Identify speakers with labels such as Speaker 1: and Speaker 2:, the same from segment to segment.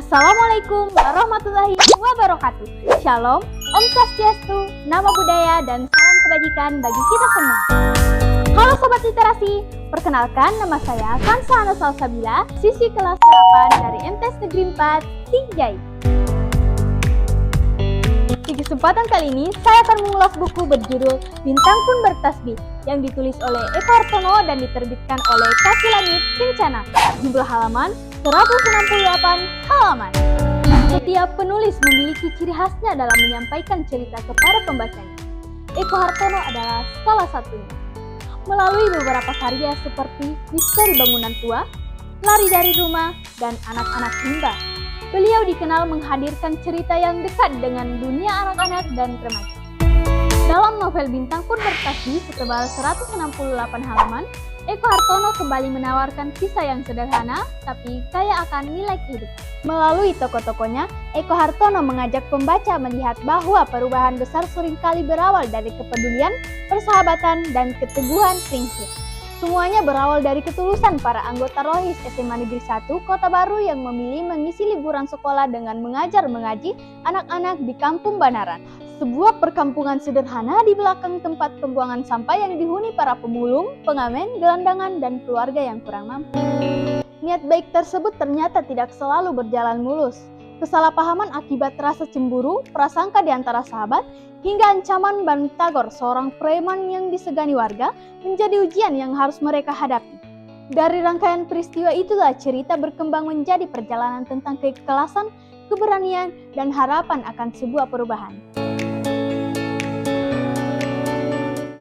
Speaker 1: Assalamualaikum warahmatullahi wabarakatuh. Shalom, Om Swastiastu, Namo Buddhaya, dan salam kebajikan bagi kita semua. Halo Sobat Literasi, perkenalkan nama saya Kansa Ana Salsabila, siswi kelas 8 dari MTs Negeri 4, Tinjai. Di kesempatan kali ini, saya akan mengulas buku berjudul Bintang Pun Bertasbih yang ditulis oleh Eko Hartono dan diterbitkan oleh Kaki Langit Kencana. Jumlah halaman 168 halaman. Setiap penulis memiliki ciri khasnya dalam menyampaikan cerita kepada pembacanya. Eko Hartono adalah salah satunya. Melalui beberapa karya seperti Misteri Bangunan Tua, Lari dari Rumah, dan Anak-anak Rimba, beliau dikenal menghadirkan cerita yang dekat dengan dunia anak-anak dan remaja. Dalam novel Bintang Pun Bertasbih setebal 168 halaman, Eko Hartono kembali menawarkan kisah yang sederhana tapi kaya akan nilai kehidupan. Melalui tokoh-tokohnya, Eko Hartono mengajak pembaca melihat bahwa perubahan besar seringkali berawal dari kepedulian, persahabatan, dan keteguhan prinsip. Semuanya berawal dari ketulusan para anggota Rohis SMA Negeri 1 Kota Baru yang memilih mengisi liburan sekolah dengan mengajar mengaji anak-anak di Kampung Banaran, sebuah perkampungan sederhana di belakang tempat pembuangan sampah yang dihuni para pemulung, pengamen, gelandangan, dan keluarga yang kurang mampu. Niat baik tersebut ternyata tidak selalu berjalan mulus. Kesalahpahaman akibat rasa cemburu, prasangka di antara sahabat, hingga ancaman Bang Tagor, seorang preman yang disegani warga, menjadi ujian yang harus mereka hadapi. Dari rangkaian peristiwa itulah cerita berkembang menjadi perjalanan tentang keikhlasan, keberanian, dan harapan akan sebuah perubahan.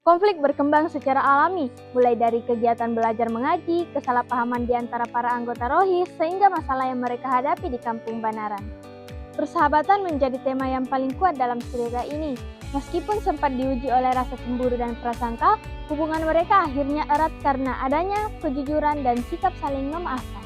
Speaker 1: Konflik berkembang secara alami, mulai dari kegiatan belajar mengaji, kesalahpahaman di antara para anggota Rohis, sehingga masalah yang mereka hadapi di Kampung Banaran. Persahabatan menjadi tema yang paling kuat dalam cerita ini. Meskipun sempat diuji oleh rasa cemburu dan prasangka, hubungan mereka akhirnya erat karena adanya kejujuran dan sikap saling memaafkan.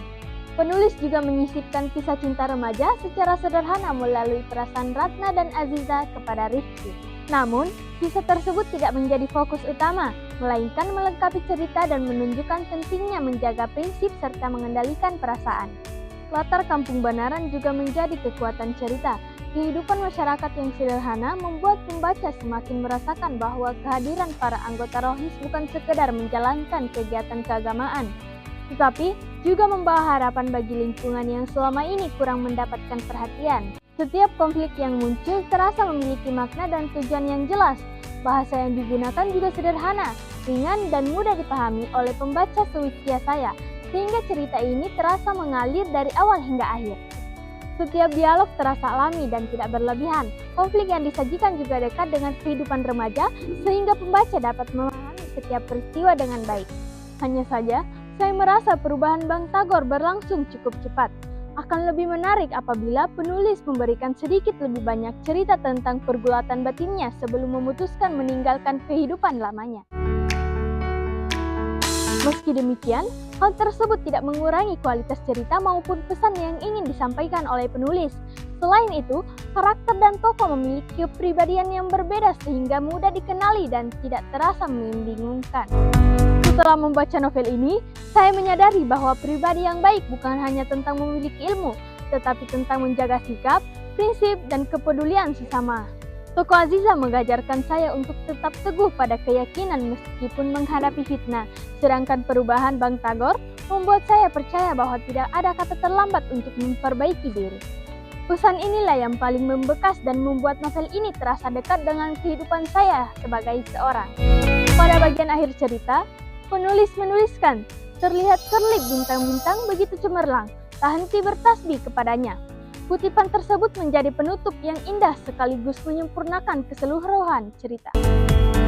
Speaker 1: Penulis juga menyisipkan kisah cinta remaja secara sederhana melalui perasaan Ratna dan Aziza kepada Rifki. Namun, kisah tersebut tidak menjadi fokus utama, melainkan melengkapi cerita dan menunjukkan pentingnya menjaga prinsip serta mengendalikan perasaan. Latar Kampung Banaran juga menjadi kekuatan cerita. Kehidupan masyarakat yang sederhana membuat pembaca semakin merasakan bahwa kehadiran para anggota Rohis bukan sekedar menjalankan kegiatan keagamaan, tetapi juga membawa harapan bagi lingkungan yang selama ini kurang mendapatkan perhatian. Setiap konflik yang muncul terasa memiliki makna dan tujuan yang jelas. Bahasa yang digunakan juga sederhana, ringan, dan mudah dipahami oleh pembaca seusia saya, sehingga cerita ini terasa mengalir dari awal hingga akhir. Setiap dialog terasa alami dan tidak berlebihan. Konflik yang disajikan juga dekat dengan kehidupan remaja, sehingga pembaca dapat memahami setiap peristiwa dengan baik. Hanya saja, saya merasa perubahan Bang Tagor berlangsung cukup cepat. Akan lebih menarik apabila penulis memberikan sedikit lebih banyak cerita tentang pergulatan batinnya sebelum memutuskan meninggalkan kehidupan lamanya. Meski demikian, hal tersebut tidak mengurangi kualitas cerita maupun pesan yang ingin disampaikan oleh penulis. Selain itu, karakter dan tokoh memiliki kepribadian yang berbeda sehingga mudah dikenali dan tidak terasa membingungkan. Setelah membaca novel ini, saya menyadari bahwa pribadi yang baik bukan hanya tentang memiliki ilmu, tetapi tentang menjaga sikap, prinsip, dan kepedulian sesama. Tokoh Aziza mengajarkan saya untuk tetap teguh pada keyakinan meskipun menghadapi fitnah, sedangkan perubahan Bang Tagor membuat saya percaya bahwa tidak ada kata terlambat untuk memperbaiki diri. Pesan inilah yang paling membekas dan membuat novel ini terasa dekat dengan kehidupan saya sebagai seorang. Pada bagian akhir cerita, penulis menuliskan, terlihat kerlip bintang-bintang begitu cemerlang, tak henti bertasbih kepadanya. Kutipan tersebut menjadi penutup yang indah sekaligus menyempurnakan keseluruhan cerita.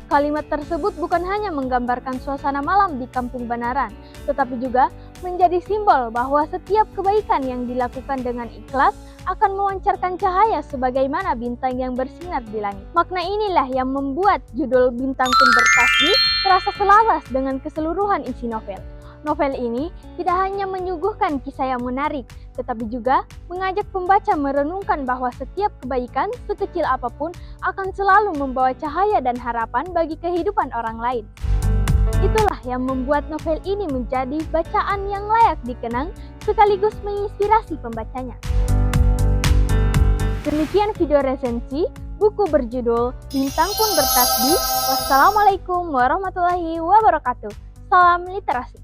Speaker 1: Kalimat tersebut bukan hanya menggambarkan suasana malam di Kampung Banaran, tetapi juga menjadi simbol bahwa setiap kebaikan yang dilakukan dengan ikhlas akan memancarkan cahaya sebagaimana bintang yang bersinar di langit. Makna inilah yang membuat judul Bintang Pun Bertasbih terasa selaras dengan keseluruhan isi novel. Novel ini tidak hanya menyuguhkan kisah yang menarik, tetapi juga mengajak pembaca merenungkan bahwa setiap kebaikan, sekecil apapun, akan selalu membawa cahaya dan harapan bagi kehidupan orang lain. Itulah yang membuat novel ini menjadi bacaan yang layak dikenang sekaligus menginspirasi pembacanya. Demikian video resensi buku berjudul Bintang Pun Bertasbih. Wassalamualaikum warahmatullahi wabarakatuh. Salam literasi.